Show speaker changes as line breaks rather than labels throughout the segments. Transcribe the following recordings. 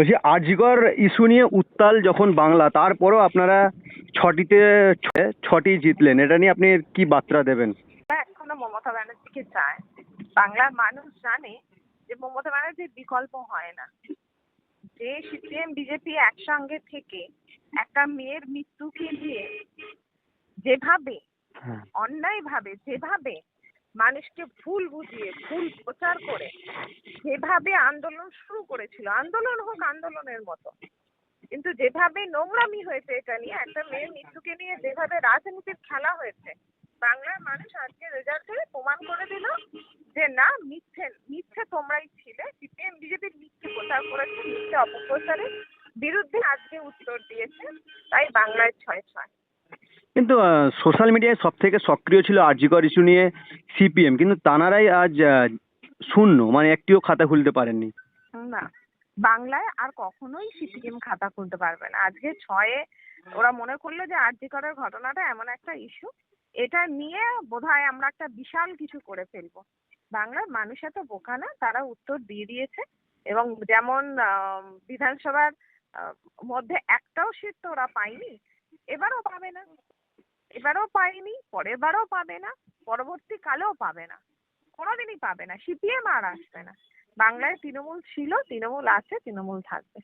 বলছি আরজিকর ইস্যু নিয়ে উত্তাল যখন বাংলা, তারপরও আপনারা ছটিতে ছটি জিতলেন, এটা নিয়ে আপনি কি বার্তা দেবেন?
এখনো মমতা ব্যানার্জিকে চায়। বাংলার মানুষ জানে যে মমতা ব্যানার্জির বিকল্প হয় না। যে সিপিএম বিজেপি একসঙ্গে থেকে একটা মেয়ের মৃত্যুকে দিয়ে যেভাবে অন্যায়ভাবে যেভাবে মানুষকে ভুল বুঝিয়ে ভুল প্রচার করে যেভাবে আন্দোলন শুরু করেছিল, আন্দোলন হোক আন্দোলনের মতো, কিন্তু যেভাবে নোংরামি হয়েছে এটা নিয়ে, একটা মেয়ের মৃত্যুকে নিয়ে যেভাবে রাজনীতির খেলা হয়েছে, বাংলার মানুষ আজকে রেজাল্টে প্রমাণ করে দিল যে না, মিথ্যে মিথ্যে তোমরাই ছিলে। সিপিএম বিজেপির মিথ্যে প্রচার করেছে, মিথ্যে অপপ্রচারের বিরুদ্ধে আজকে উত্তর দিয়েছে। তাই বাংলায় 6-6।
কিন্তু সোশ্যাল মিডিয়ায় সব থেকে সক্রিয় ছিল আরজিকর ইস্যু নিয়ে সিপিএম, কিন্তু তানারাই আজ শূন্য, মানে একটিও খাতা খুলতে পারেননি।
না, বাংলায় আর কখনোই সিপিএম খাতা খুলতে পারবে না। আজকে 6-এ ওরা মনে করলো যে আরজি করের ঘটনাটা এমন একটা ইস্যু, এটা নিয়ে বোধহয় আমরা একটা বিশাল কিছু করে ফেলবো। বাংলার মানুষ এত বোকা না, তারা উত্তর দিয়ে দিয়েছে। এবং যেমন বিধানসভার মধ্যে একটাও সিট তো ওরা পায়নি, এবারও পাবে না। এবারও পায়নি, পরের বারও পাবে না, পরবর্তীকালেও পাবে না, কোনোদিনই পাবে না। সিপিএম আর আসবে না। বাংলায় তৃণমূল ছিল, তৃণমূল আছে, তৃণমূল থাকবে।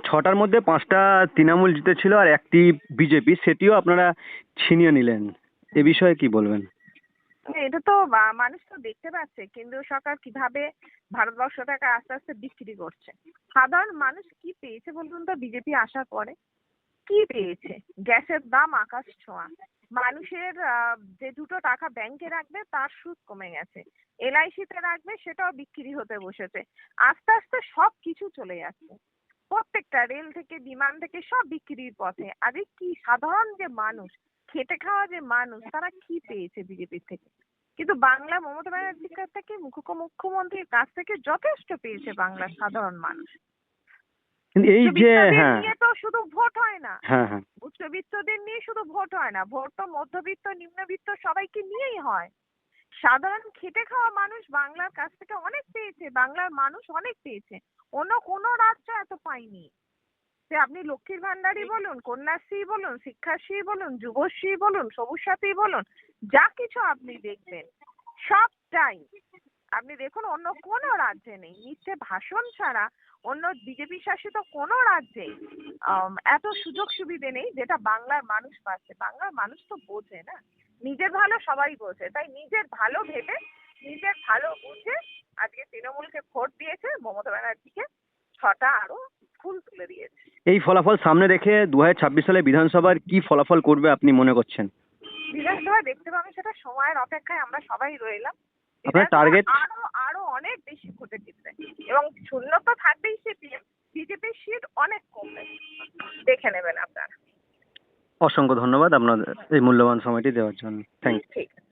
ছটার মধ্যে 5টা তৃণমূল জিতেছিল আর একটি বিজেপি, সেটিও আপনারা ছিনিয়ে নিলেন, এ বিষয়ে কি বলবেন?
এটা তো মানুষ তো দেখতে পাচ্ছে কেন্দ্রীয় সরকার কিভাবে ভারতবর্ষটাকে আস্তে আস্তে বিক্রি করছে। সাধারণ মানুষ কি পেয়েছে বলুন তো বিজেপি আসার পরে? কি পেয়েছে? গ্যাসের দাম আকাশ ছোঁয়া। মানুষের যে 2 টাকা ব্যাংকে রাখবে তার সুদ কমে গেছে, এলআইসিতে রাখবে সেটাও বিক্রি হতে বসেছে। আস্তে আস্তে সব কিছু চলে যাচ্ছে, প্রত্যেকটা রেল থেকে বিমান থেকে সব বিক্রির পথে। আরে কি সাধারণ যে মানুষ, খেটে খাওয়া যে মানুষ, তারা কি পেয়েছে বিজেপির থেকে? কিন্তু বাংলা মমতা ব্যানার্জির কাছ থেকে, মুখ্যমন্ত্রীর কাছ থেকে যথেষ্ট পেয়েছে বাংলার সাধারণ মানুষ।
কিন্তু এই যে
উচ্চবিত্তদের নিয়ে তো শুধু ভোট হয় না,
হ্যাঁ হ্যাঁ
উচ্চবিত্তদের নিয়ে শুধু ভোট হয় না, ভোট তো মধ্যবিত্ত নিম্নবিত্ত সবাইকে নিয়েই হয়। সাধারণ খেটে খাওয়া মানুষ বাংলার কাছ থেকে অনেক পেয়েছে, বাংলার মানুষ অনেক পেয়েছে। অন্য কোনো রাজ্য এত পায়নি। সে আপনি লক্ষ্মীর ভান্ডারই বলুন, কন্যাশ্রী বলুন, শিক্ষাশ্রী বলুন, যুবশ্রী বলুন, সবুজ সাথী বলুন, যা কিছু আপনি দেখবেন সবটাই আপনি দেখুন অন্য কোনো রাজ্যে নেই। মিথ্যে ভাষণ ছাড়া অন্য বিজেপি শাসিত কোনো রাজ্যেই এত সুযোগ সুবিধে নেই যেটা বাংলার মানুষ পাচ্ছে। বাংলার মানুষ তো বোঝে না, নিজের ভালো সবাই বোঝে, তাই নিজের ভালো ভেবে নিজের ভালো বুঝে আজকে তৃণমূলকে ভোট দিয়েছে, মমতা ব্যানার্জিকে 6টা আরো ফুল তুলে দিয়েছে।
এই ফলাফল সামনে রেখে 2026 সালে বিধানসভার কি ফলাফল করবে আপনি মনে করছেন?
বিধানসভা দেখতে পাবে সেটা সময়ের অপেক্ষায় আমরা সবাই রইলাম।
আপনার টার্গেট?
আরো আরো অনেক বেশি ভোটে জিতবে এবং শূন্য তো থাকবেই। সিপিএম বিজেপির সিট অনেক কমবে, দেখে নেবেন আপনারা।
অসংখ্য ধন্যবাদ আপনাদের এই মূল্যবান সময়টি দেওয়ার জন্য। Thank you.
ঠিক আছে।